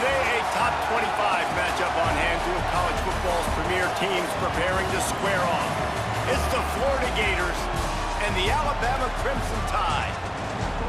Today, a top 25 matchup on hand. Two of college football's premier teams preparing to square off. It's the Florida Gators and the Alabama Crimson Tide.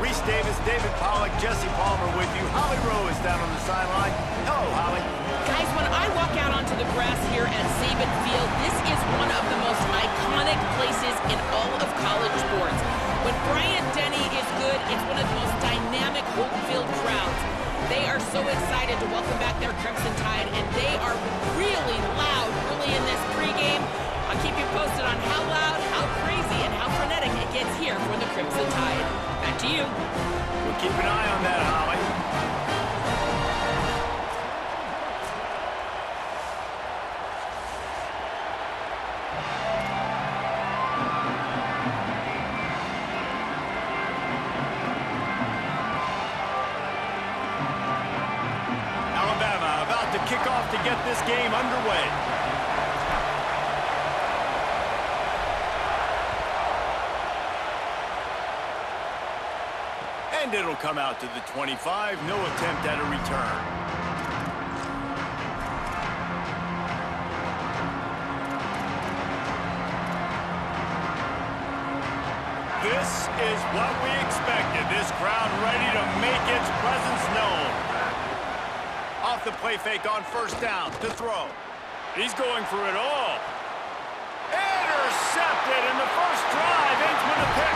Reese Davis, David Pollack, Jesse Palmer with you. Holly Rowe is down on the sideline. Hello, Holly. Guys, when I walk out onto the grass here at Saban Field, this is one of the most iconic places in all of college sports. When Bryant Denny is good, it's one of the most dynamic home-field crowds. They are so excited to welcome back their Crimson Tide, and they are really loud early in this pregame. I'll keep you posted on how loud, how crazy, and how frenetic it gets here for the Crimson Tide. Back to you. We'll keep an eye on that, Holly. Alabama about to kick off to get this game underway. And it'll come out to the 25. No attempt at a return. This is what we expected. This crowd ready to make its presence known. Off the play fake on first down to throw. He's going for it all. Intercepted in the first drive. Ends with a pick.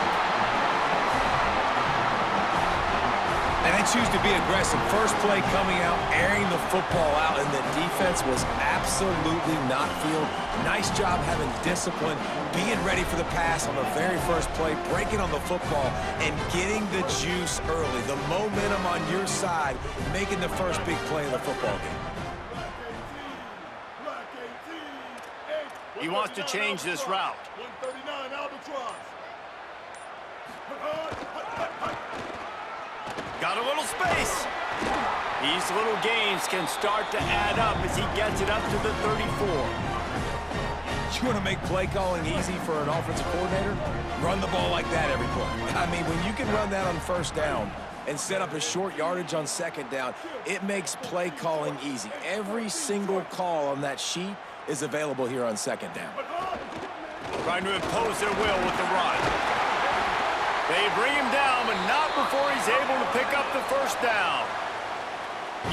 And they choose to be aggressive. First play coming out, airing the football out, and the defense was absolutely not field. Nice job having discipline, being ready for the pass on the very first play, breaking on the football, and getting the juice early. The momentum on your side, making the first big play of the football game. He wants to change this route. 139 Albatross. Got a little space. These little gains can start to add up as he gets it up to the 34. You want to make play calling easy for an offensive coordinator? Run the ball like that every play. I mean, when you can run that on first down and set up a short yardage on second down, it makes play calling easy. Every single call on that sheet is available here on second down. Trying to impose their will with the run. They bring him down, but not before he's able to pick up the first down.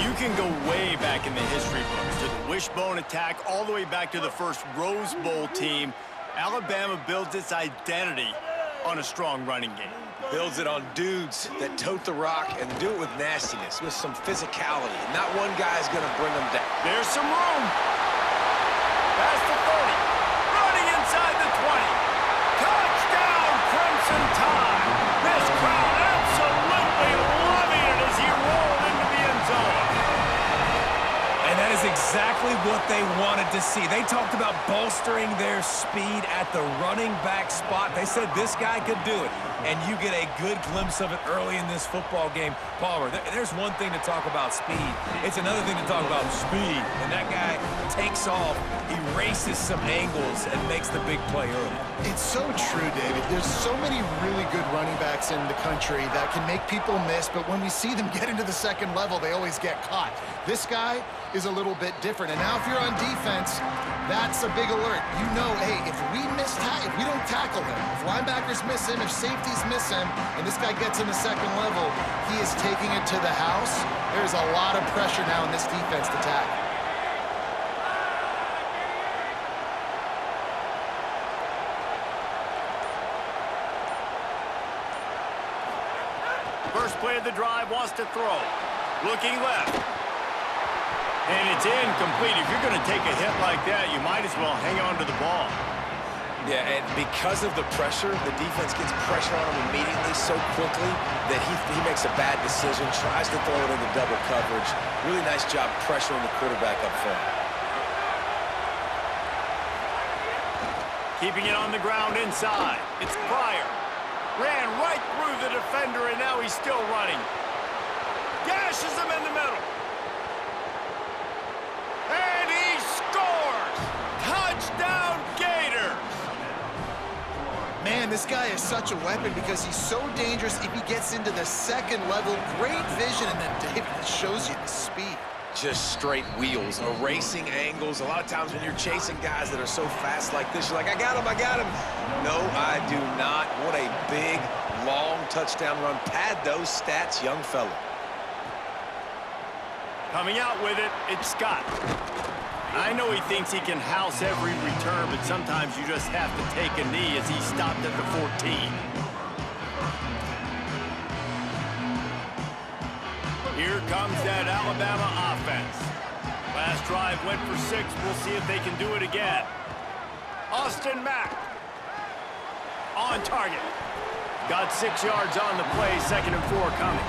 You can go way back in the history books to the wishbone attack all the way back to the first Rose Bowl team. Alabama builds its identity on a strong running game. Builds it on dudes that tote the rock and do it with nastiness, with some physicality. Not one guy's going to bring them down. There's some room. Past the 30. Running inside the 20. Touchdown, Crimson Tide. This crowd absolutely loving it as he rolled into the end zone. And that is exactly what they wanted to see. They talked about bolstering their speed at the running back spot. They said this guy could do it. And you get a good glimpse of it early in this football game. Palmer, there's one thing to talk about speed. It's another thing to talk about speed. And that guy takes off, erases some angles, and makes the big play early. It's so true, David. There's so many really good running backs in the country that can make people miss, but when we see them get into the second level, they always get caught. This guy is a little bit different. And now if you're on defense, that's a big alert. You know, hey, if we don't tackle him, if linebackers miss him, if safeties miss him, and this guy gets in the second level, he is taking it to the house. There's a lot of pressure now in this defense to tackle. First play of the drive, wants to throw. Looking left. And it's incomplete. If you're going to take a hit like that, you might as well hang on to the ball. Yeah, and because of the pressure, the defense gets pressure on him immediately so quickly that he makes a bad decision, tries to throw it into double coverage. Really nice job pressuring the quarterback up front. Keeping it on the ground inside. It's Pryor. Ran right through the defender, and now he's still running. Gashes him in the middle. And he scores! Touchdown, Gators! Man, this guy is such a weapon because he's so dangerous if he gets into the second level. Great vision, and then David shows you the speed. just straight wheels, erasing angles. A lot of times when you're chasing guys that are so fast like this, you're like, I got him, I got him. No, I do not. What a big, long touchdown run. Pad those stats, young fella. Coming out with it, it's Scott. I know he thinks he can house every return, but sometimes you just have to take a knee as he stopped at the 14. Here comes that Alabama offense. Last drive went for 6. We'll see if they can do it again. Austin Mack. On target. Got 6 yards on the play, 2nd and 4 coming.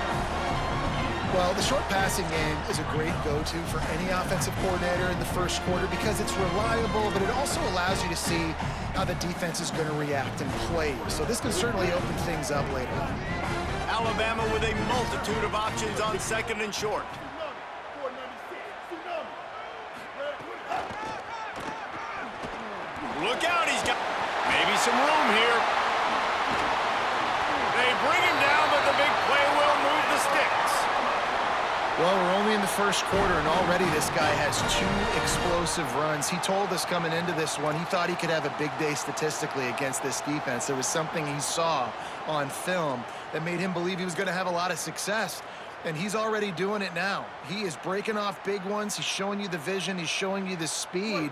Well, the short passing game is a great go-to for any offensive coordinator in the first quarter because it's reliable, but it also allows you to see how the defense is going to react and play. So this can certainly open things up later on. Alabama with a multitude of options on 2nd and short. Look out, he's got maybe some room here. They bring him down, but the big play will move the sticks. Well, we're only in the first quarter, and already this guy has 2 explosive runs. He told us coming into this one he thought he could have a big day statistically against this defense. There was something he saw on film that made him believe he was going to have a lot of success, and he's already doing it now. He is breaking off big ones. He's showing you the vision. He's showing you the speed.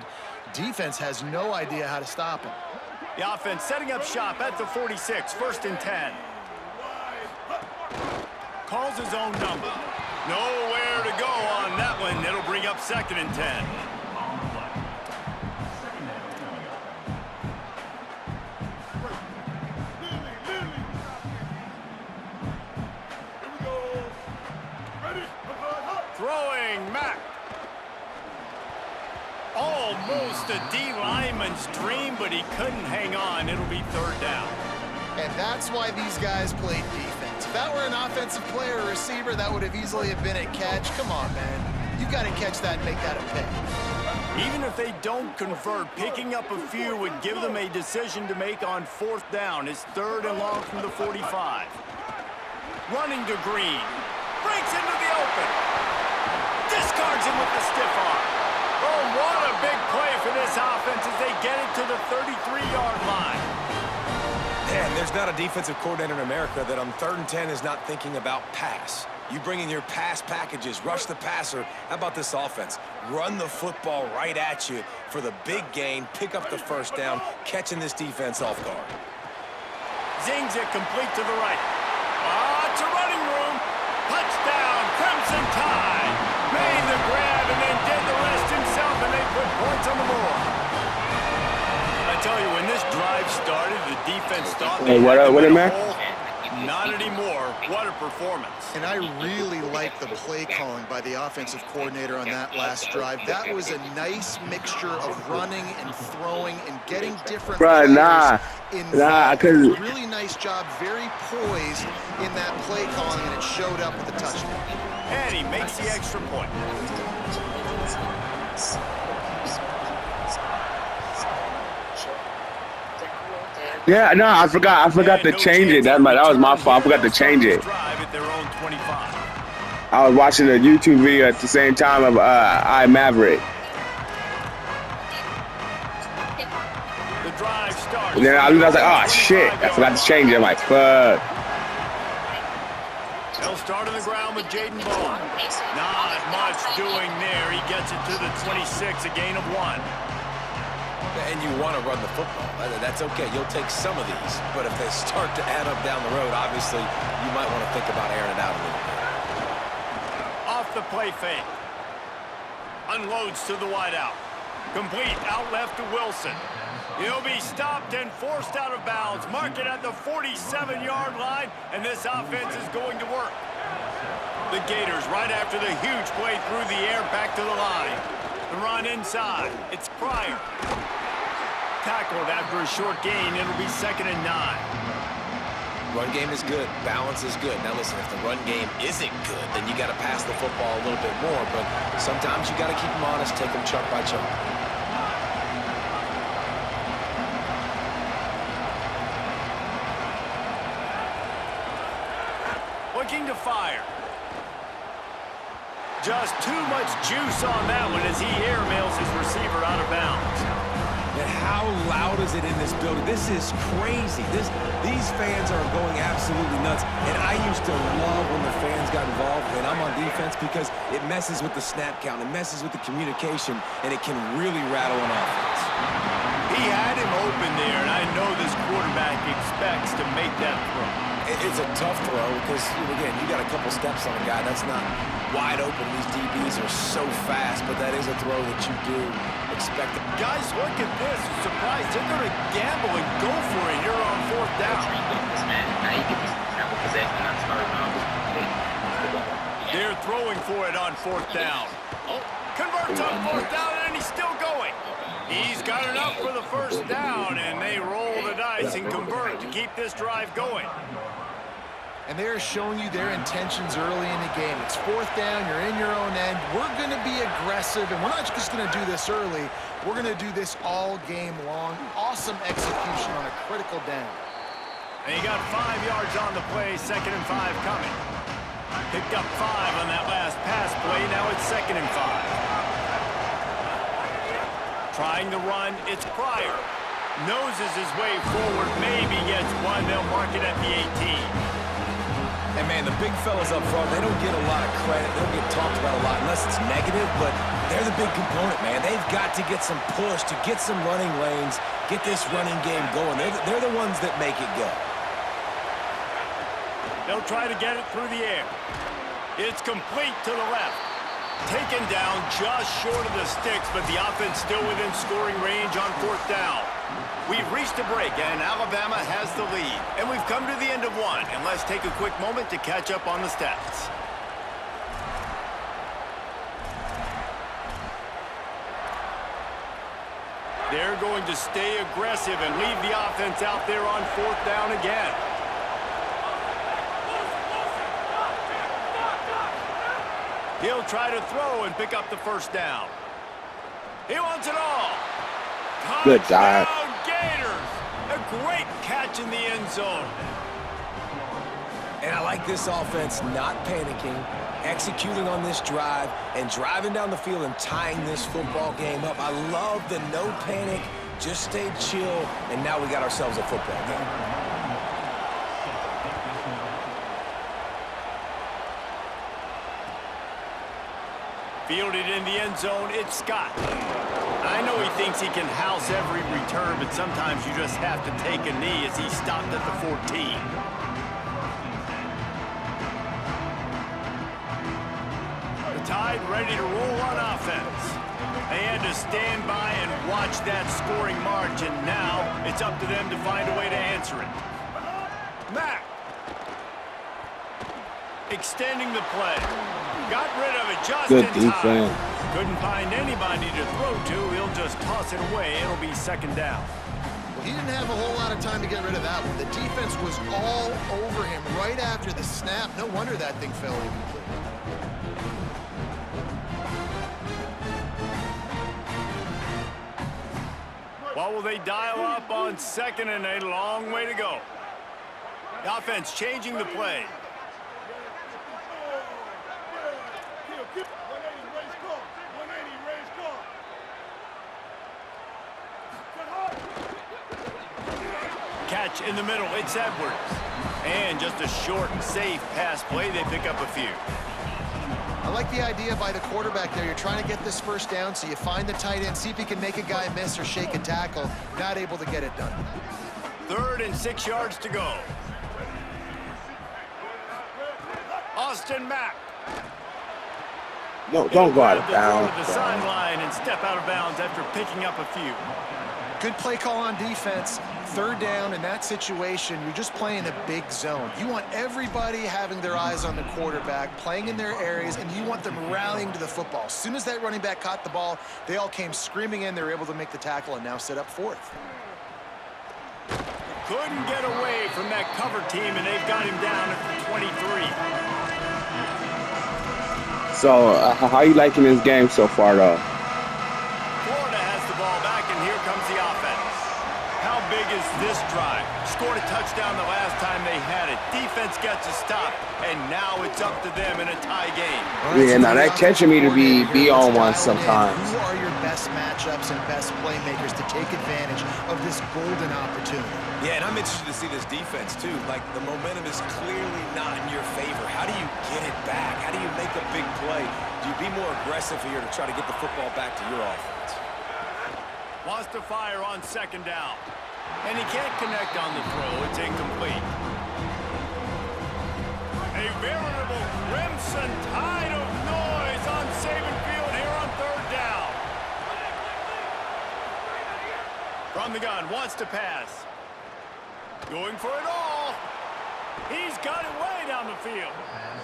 Defense has no idea how to stop him. The offense setting up shop at the 46, 1st and 10. Calls his own number. Nowhere to go on that one. It'll bring up 2nd and 10. Throwing Mack. Almost a D lineman's dream, but he couldn't hang on. It'll be 3rd down. And that's why these guys played defense. If that were an offensive player or receiver, that would have easily have been a catch. Come on, man. You got to catch that and make that a pick. Even if they don't convert, picking up a few would give them a decision to make on 4th down. It's 3rd and long from the 45. Running to Green. Breaks into the open. Discards him with the stiff arm. Oh, what a big play for this offense as they get it to the 33-yard line. Man, there's not a defensive coordinator in America that on 3rd and 10 is not thinking about pass. You bring in your pass packages, rush the passer. How about this offense? Run the football right at you for the big gain, pick up the 1st down, catching this defense off guard. Zings it complete to the right. It's a running room. Touchdown, Crimson Tide. Made the grab and then did the rest himself, and they put points on the board. I tell you, when this drive started, the defense thought they had to win a hole. Not anymore. What a performance. And I really like the play calling by the offensive coordinator on that last drive. That was a nice mixture of running and throwing and getting different players involved. I couldn't. Really nice job, very poised in that play calling, and it showed up with the touchdown. And he makes the extra point. Yeah, no, I forgot to change it. That was my fault. I forgot to change it. I was watching a YouTube video at the same time of I Maverick. The drive starts. And then I was like, oh shit, I forgot to change it. I'm like, fuck. They'll start on the ground with Jaden Ball. Not much doing there. He gets it to the 26, a gain of 1. And you want to run the football. That's okay. You'll take some of these. But if they start to add up down the road, obviously, you might want to think about airing it out a little bit. Off the play fake. Unloads to the wideout. Complete out left to Wilson. He'll be stopped and forced out of bounds. Mark it at the 47-yard line, and this offense is going to work. The Gators right after the huge play through the air back to the line. The run inside. It's Pryor. Tackled after a short gain. It'll be 2nd and 9. Run game is good. Balance is good. Now listen, if the run game isn't good, then you got to pass the football a little bit more. But sometimes you got to keep them honest, take them chunk by chunk. Looking to fire. just too much juice on that one as he airmails his receiver out of bounds. And how loud is it in this building? This is crazy. These fans are going absolutely nuts. And I used to love when the fans got involved, and I'm on defense, because it messes with the snap count, it messes with the communication, and it can really rattle an offense. He had him open there, and I know this quarterback expects to make that throw. It's a tough throw because, again, you got a couple steps on a guy. That's not wide open. These DBs are so fast, but that is a throw that you do expect. Guys, look at this. Surprised. They're going to gamble and go for it here on fourth down. They're throwing for it on fourth down. Converts on fourth down, and he's still going. He's got enough for the first down, and they roll the dice and convert to keep this drive going. And they're showing you their intentions early in the game. It's fourth down, you're in your own end. We're going to be aggressive, and we're not just going to do this early. We're going to do this all game long. Awesome execution on a critical down. And he got 5 yards on the play, 2nd and 5 coming. Picked up 5 on that last pass play. Now it's 2nd and 5. Trying to run, it's Pryor. Noses his way forward, maybe gets one. They'll mark it at the 18. And, man, the big fellas up front, they don't get a lot of credit. They don't get talked about a lot unless it's negative, but they're the big component, man. They've got to get some push, to get some running lanes, get this running game going. They're the ones that make it go. They'll try to get it through the air. It's complete to the left. Taken down just short of the sticks, but the offense still within scoring range on fourth down. We've reached a break, and Alabama has the lead. And we've come to the end of one, and let's take a quick moment to catch up on the stats. They're going to stay aggressive and leave the offense out there on fourth down again. He'll try to throw and pick up the first down. He wants it all. Good dive. Touchdown, Gators. A great catch in the end zone. And I like this offense not panicking, executing on this drive, and driving down the field and tying this football game up. I love the no panic, just stay chill, and now we got ourselves a football game. Fielded in the end zone, it's Scott. I know he thinks he can house every return, but sometimes you just have to take a knee as he stopped at the 14. The Tide ready to roll on offense. They had to stand by and watch that scoring march, and now it's up to them to find a way to answer it. Mack. Extending the play. Got rid of it just Good in time. defense. Couldn't find anybody to throw to. He'll just toss it away. It'll be second down. Well, he didn't have a whole lot of time to get rid of that one. The defense was all over him right after the snap. No wonder that thing fell incomplete. What will they dial up on second and a long way to go? The offense changing the play. Catch in the middle, it's Edwards. And just a short, safe pass play, they pick up a few. I like the idea by the quarterback there. You're trying to get this first down, so you find the tight end, see if he can make a guy miss or shake a tackle. Not able to get it done. 3rd and 6 yards to go. Austin Mack. No, don't go out of bounds. To the sideline and step out of bounds after picking up a few. Good play call on defense. 3rd down in that situation, you're just playing a big zone. You want everybody having their eyes on the quarterback, playing in their areas, and you want them rallying to the football. As soon as that running back caught the ball, they all came screaming in. They were able to make the tackle and now set up 4th. Couldn't get away from that cover team, and they've got him down at the 23. So, how you liking this game so far, though? Florida has the ball back, and here comes the offense. How big as this drive? Scored a touchdown the last time they had it. Defense gets a stop, and now it's up to them in a tie game. Yeah, now that catching me to be on one sometimes. Who are your best matchups and best playmakers to take advantage of this golden opportunity? Yeah, and I'm interested to see this defense, too. Like, the momentum is clearly not in your favor. How do you get it back? How do you make a big play? Do you be more aggressive here to try to get the football back to your offense? Wants to fire on second down. And he can't connect on the throw. It's incomplete. A veritable crimson tide of noise on Saban Field here on third down. From the gun, wants to pass. Going for it all. He's got it way down the field.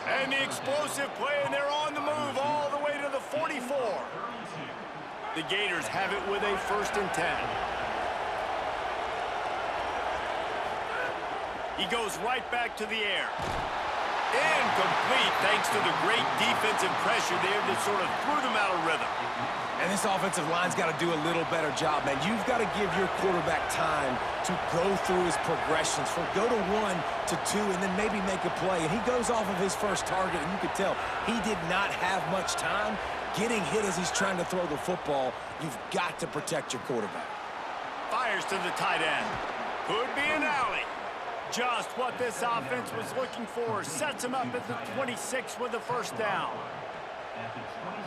And the explosive play, and they're on the move all the way to the 44. The Gators have it with a 1st and 10. He goes right back to the air. Incomplete thanks to the great defensive pressure there that sort of threw them out of rhythm. And this offensive line's got to do a little better job, man. You've got to give your quarterback time to go through his progressions, from go to 1 to 2, and then maybe make a play. And he goes off of his first target, and you could tell he did not have much time getting hit as he's trying to throw the football. You've got to protect your quarterback. Fires to the tight end. Could be an alley. Just what this offense was looking for. Sets him up at the 26 with the 1st down.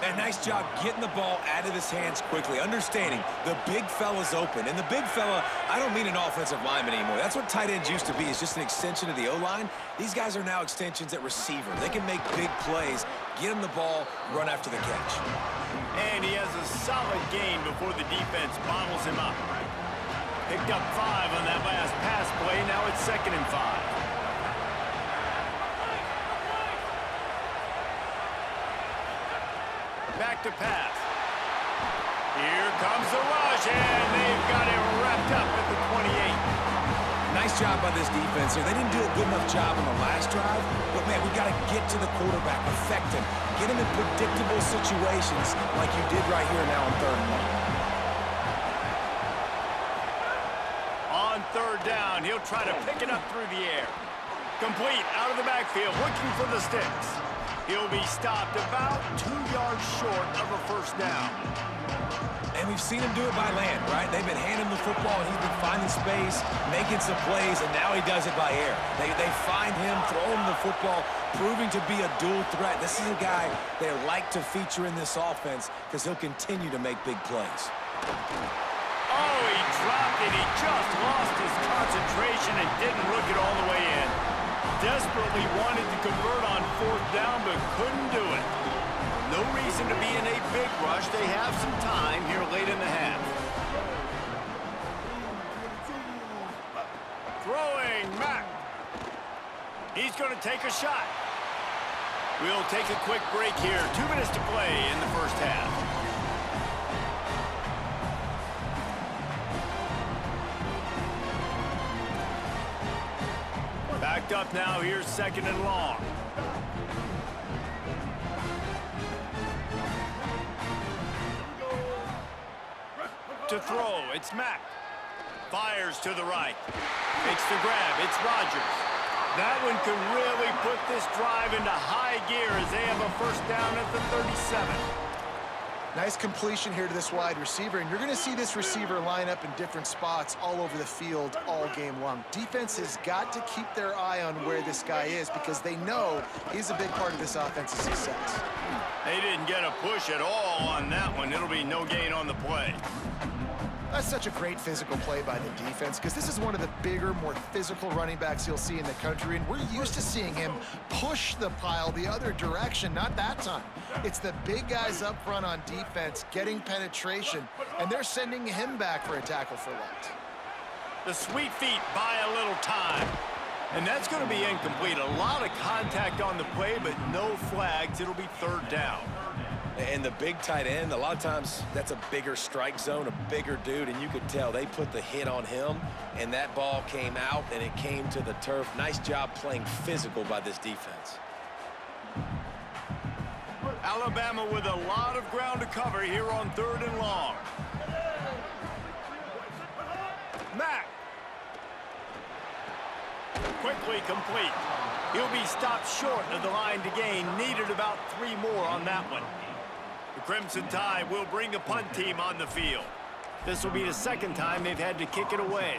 And nice job getting the ball out of his hands quickly, understanding the big fella's open. And the big fella, I don't mean an offensive lineman anymore. That's what tight ends used to be, is just an extension of the O-line. These guys are now extensions at receiver. They can make big plays, get him the ball, run after the catch. And he has a solid gain before the defense bottles him up. Picked up 5 on that last pass play. Now it's 2nd and 5. Back to pass. Here comes the rush, and they've got it wrapped up at the 28. Nice job by this defense here. They didn't do a good enough job on the last drive, but, man, we got to get to the quarterback, affect him, get him in predictable situations like you did right here now on 3rd and 1. On 3rd down, he'll try to pick it up through the air. Complete out of the backfield, looking for the sticks. He'll be stopped about 2 yards short of a 1st down. And we've seen him do it by land, right? They've been handing him the football, and he's been finding space, making some plays, and now he does it by air. They find him, throw him the football, proving to be a dual threat. This is a guy they like to feature in this offense because he'll continue to make big plays. Oh, he dropped it. He just lost his concentration and didn't look it all the way in. Desperately wanted to convert on 4th down, but couldn't do it. No reason to be in a big rush. They have some time here late in the half. Throwing Mack. He's going to take a shot. We'll take a quick break here. 2 minutes to play in the 1st half. Backed up now. Here's 2nd and long. To throw, it's Mack. Fires to the right. Makes the grab. It's Rodgers. That one could really put this drive into high gear as they have a 1st down at the 37. Nice completion here to this wide receiver, and you're going to see this receiver line up in different spots all over the field all game long. Defense has got to keep their eye on where this guy is because they know he's a big part of this offense's success. They didn't get a push at all on that one. It'll be no gain on the play. That's such a great physical play by the defense because this is one of the bigger, more physical running backs you'll see in the country, and we're used to seeing him push the pile the other direction. Not that time. It's the big guys up front on defense getting penetration, and they're sending him back for a tackle for loss. The sweet feet buy a little time, and that's going to be incomplete. A lot of contact on the play, but no flags. It'll be 3rd down. And the big tight end, a lot of times that's a bigger strike zone, a bigger dude, and you could tell they put the hit on him, and that ball came out, and it came to the turf. Nice job playing physical by this defense. Alabama with a lot of ground to cover here on 3rd and long. Mack quickly complete. He'll be stopped short of the line to gain. Needed about 3 more on that one. The Crimson Tide will bring the punt team on the field. This will be the second time they've had to kick it away.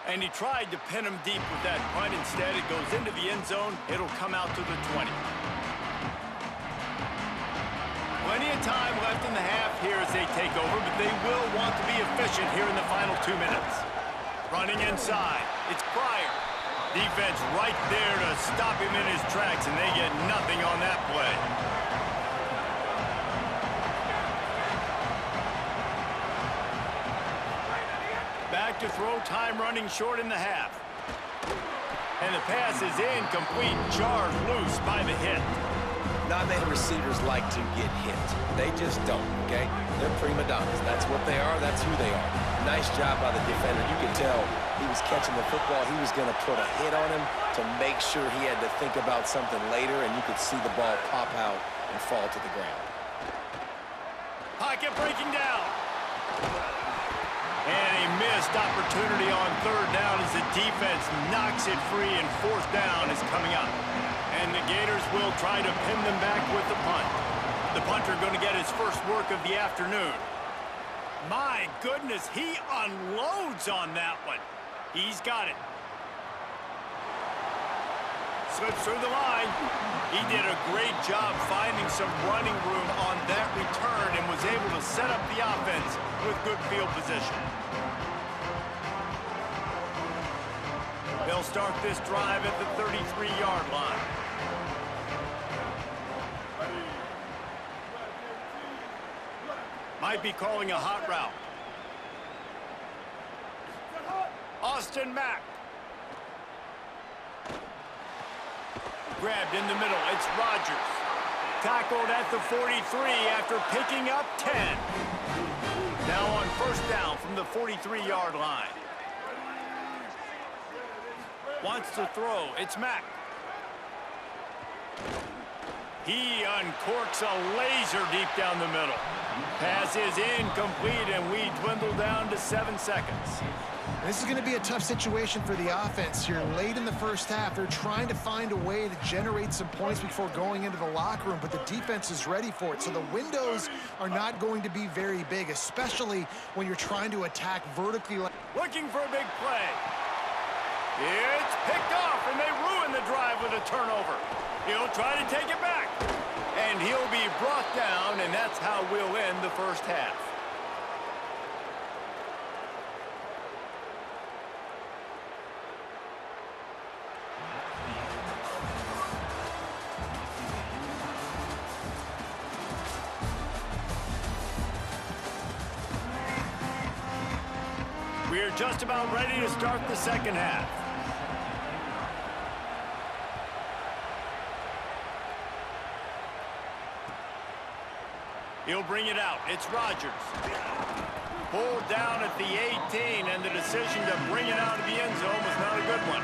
And he tried to pin him deep with that punt. Instead, it goes into the end zone. It'll come out to the 20. Plenty of time left in the half here as they take over, but they will want to be efficient here in the final 2 minutes. Running inside, it's Pryor. Defense right there to stop him in his tracks, and they get nothing on that play. Back to throw, time running short in the half. And the pass is incomplete, jarred loose by the hit. Not many receivers like to get hit. They just don't, okay? They're prima donnas. That's what they are. That's who they are. Nice job by the defender. You could tell he was catching the football. He was going to put a hit on him to make sure he had to think about something later, and you could see the ball pop out and fall to the ground. Pocket breaking down. And a missed opportunity on third down as the defense knocks it free, and fourth down is coming up. And the Gators will try to pin them back with the punt. The punter going to get his first work of the afternoon. My goodness, he unloads on that one. He's got it. Slips through the line. He did a great job finding some running room on that return and was able to set up the offense with good field position. They'll start this drive at the 33-yard line. Might be calling a hot route. Austin Mack. Grabbed in the middle. It's Rodgers. Tackled at the 43 after picking up 10. Now on first down from the 43-yard line. Wants to throw. It's Mack. He uncorks a laser deep down the middle. Pass is incomplete, and we dwindle down to 7 seconds. This is going to be a tough situation for the offense here. Late in the first half, they're trying to find a way to generate some points before going into the locker room, but the defense is ready for it. So the windows are not going to be very big, especially when you're trying to attack vertically. Looking for a big play. It's picked off, and they ruin the drive with a turnover. He'll try to take it back, and he'll be brought down, and that's how we'll end the first half. We're just about ready to start the second half. He'll bring it out. It's Rodgers. Pulled down at the 18, and the decision to bring it out of the end zone was not a good one.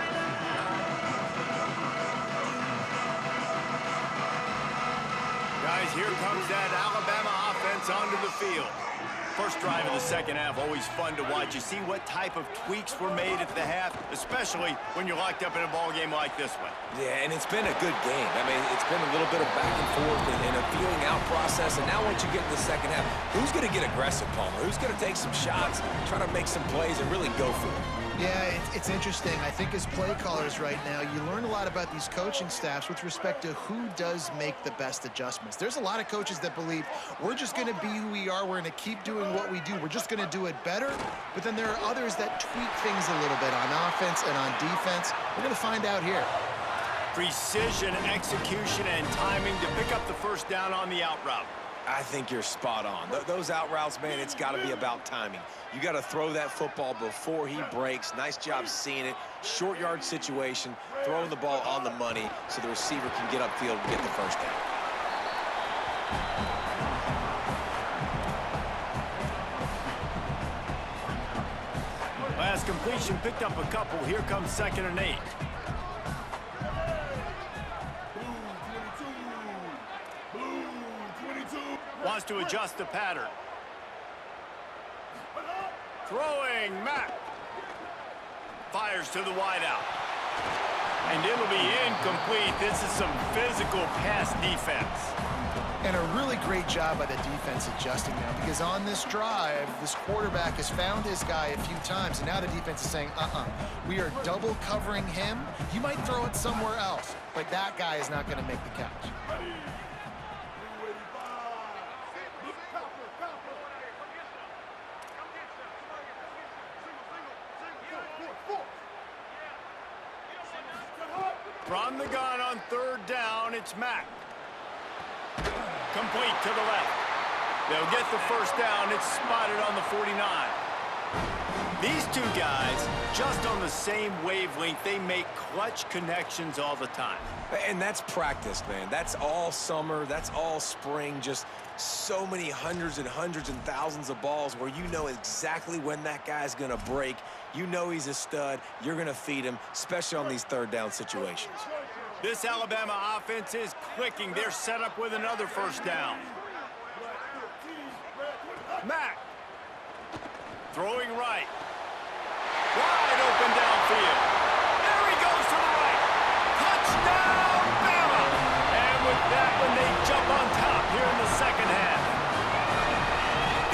Guys, here comes that Alabama offense onto the field. First drive of the second half, always fun to watch. You see what type of tweaks were made at the half, especially when you're locked up in a ball game like this one. Yeah, and it's been a good game. I mean, it's been a little bit of back and forth and a feeling out process. And now once you get in the second half, who's going to get aggressive, Palmer? Who's going to take some shots, try to make some plays, and really go for it? Yeah, it's interesting. I think as play callers right now, you learn a lot about these coaching staffs with respect to who does make the best adjustments. There's a lot of coaches that believe we're just going to be who we are. We're going to keep doing what we do. We're just going to do it better. But then there are others that tweak things a little bit on offense and on defense. We're going to find out here. Precision, execution, and timing to pick up the first down on the out route. I think you're spot on. Those out routes, man, it's got to be about timing. You got to throw that football before he breaks. Nice job seeing it. Short yard situation, throwing the ball on the money so the receiver can get upfield and get the first down. Last completion picked up a couple. Here comes 2nd and 8. Wants to adjust the pattern. Throwing Mack. Fires to the wideout. And it'll be incomplete. This is some physical pass defense. And a really great job by the defense adjusting now, because on this drive, this quarterback has found his guy a few times, and now the defense is saying, we are double covering him. You might throw it somewhere else, but that guy is not going to make the catch. From the gun on third down, it's Mack. Complete to the left. They'll get the first down. It's spotted on the 49. These two guys, just on the same wavelength, they make clutch connections all the time. And that's practice, man. That's all summer. That's all spring. Just so many hundreds and thousands of balls where you know exactly when that guy's going to break. You know he's a stud. You're going to feed him, especially on these third down situations. This Alabama offense is clicking. They're set up with another first down. Mack. Throwing right. Wide open downfield. There he goes to the right. Touchdown, Bama! And with that one, they jump on top here in the second half.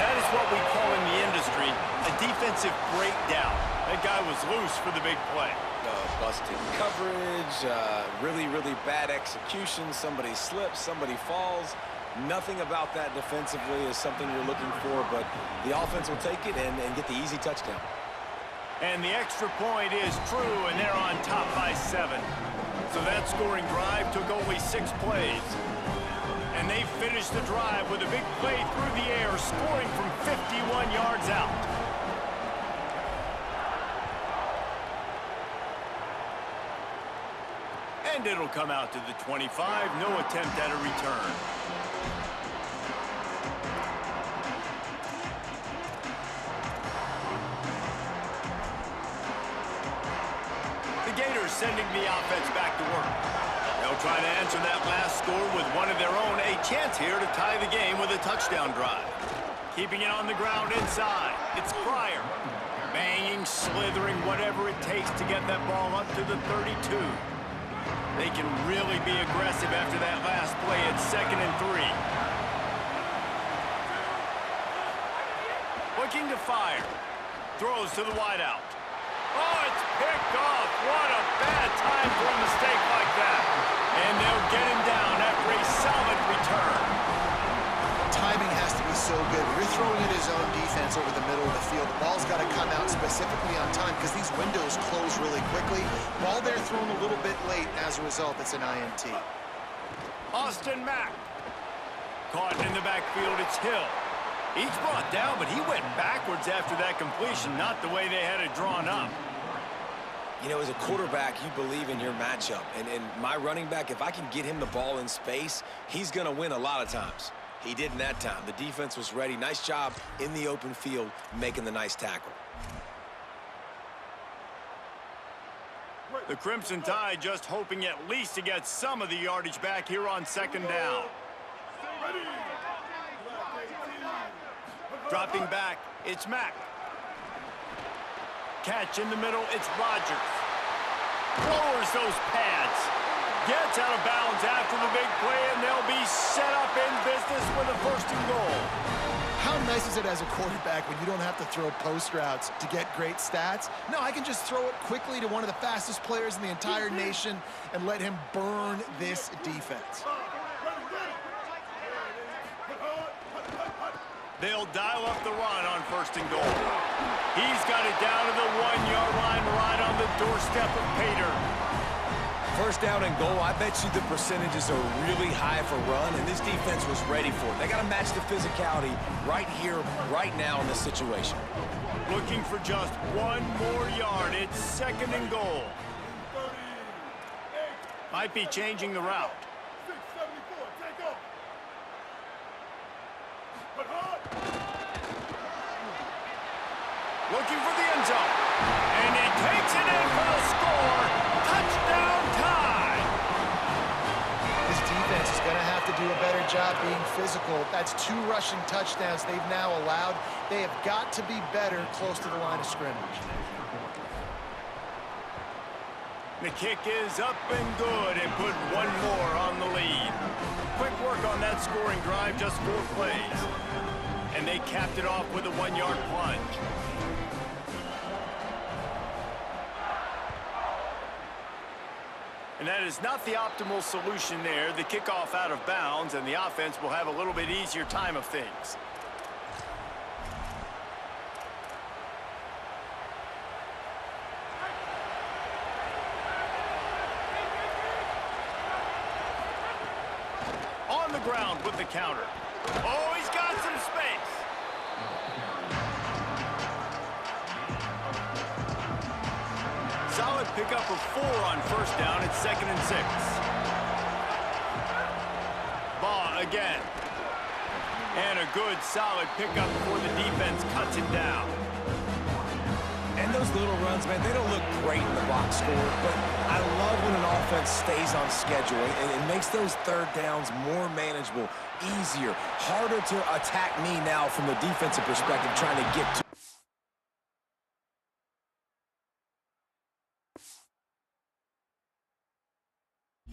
That is what we call in the industry a defensive breakdown. That guy was loose for the big play. Busted coverage, really bad execution. Somebody slips, somebody falls. Nothing about that defensively is something you're looking for, but the offense will take it and get the easy touchdown. And the extra point is true, and they're on top by 7. So that scoring drive took only 6 plays. And they finished the drive with a big play through the air, scoring from 51 yards out. And it'll come out to the 25. No attempt at a return. The Gators sending the offense back to work. They'll try to answer that last score with one of their own. A chance here to tie the game with a touchdown drive. Keeping it on the ground inside. It's Pryor. Banging, slithering, whatever it takes to get that ball up to the 32. They can really be aggressive after that last play at 2nd and 3. Looking to fire. Throws to the wideout. Oh, it's picked off. What a bad time for a mistake like that. And they'll get him down after a solid return. Timing has to be so good. You're throwing at his own defense over the middle of the field. The ball's got to come out specifically on time because these windows close really quickly. Ball there thrown a little bit late. As a result, it's an INT. Austin Mack. Caught in the backfield, it's Hill. He's brought down, but he went backwards after that completion, not the way they had it drawn up. You know, as a quarterback, you believe in your matchup. And my running back, if I can get him the ball in space, he's going to win a lot of times. He did in that time. The defense was ready. Nice job in the open field making the nice tackle. The Crimson Tide just hoping at least to get some of the yardage back here on 2nd down. Dropping back, it's Mack. Catch in the middle, it's Rodgers. Lowers those pads. Gets out of bounds after the big play, and they'll be set up in business with a 1st and goal. How nice is it as a quarterback when you don't have to throw post routes to get great stats? No, I can just throw it quickly to one of the fastest players in the entire nation and let him burn this defense. They'll dial up the run on 1st and goal. He's got it down to the 1-yard line right on the doorstep of Pater. 1st down and goal, I bet you the percentages are really high for run, and this defense was ready for it. They got to match the physicality right here, right now in this situation. Looking for just 1 more yard. It's 2nd and goal. Might be changing the route. Looking for the end zone. And he takes it in for the score. Touchdown tie. This defense is going to have to do a better job being physical. That's 2 rushing touchdowns they've now allowed. They have got to be better close to the line of scrimmage. The kick is up and good and put one more on the lead. Quick work on that scoring drive, just 4 plays. And they capped it off with a 1-yard plunge. And that is not the optimal solution there. The kickoff out of bounds, and the offense will have a little bit easier time of things. On the ground with the counter. Oh, he's got some space. Solid pickup of 4 on first down. It's 2nd and 6. Ball again. And a good, solid pickup before the defense cuts him down. And those little runs, man, they don't look great in the box score, but I love when an offense stays on schedule, and it makes those third downs more manageable, easier, harder to attack me now from the defensive perspective, trying to get to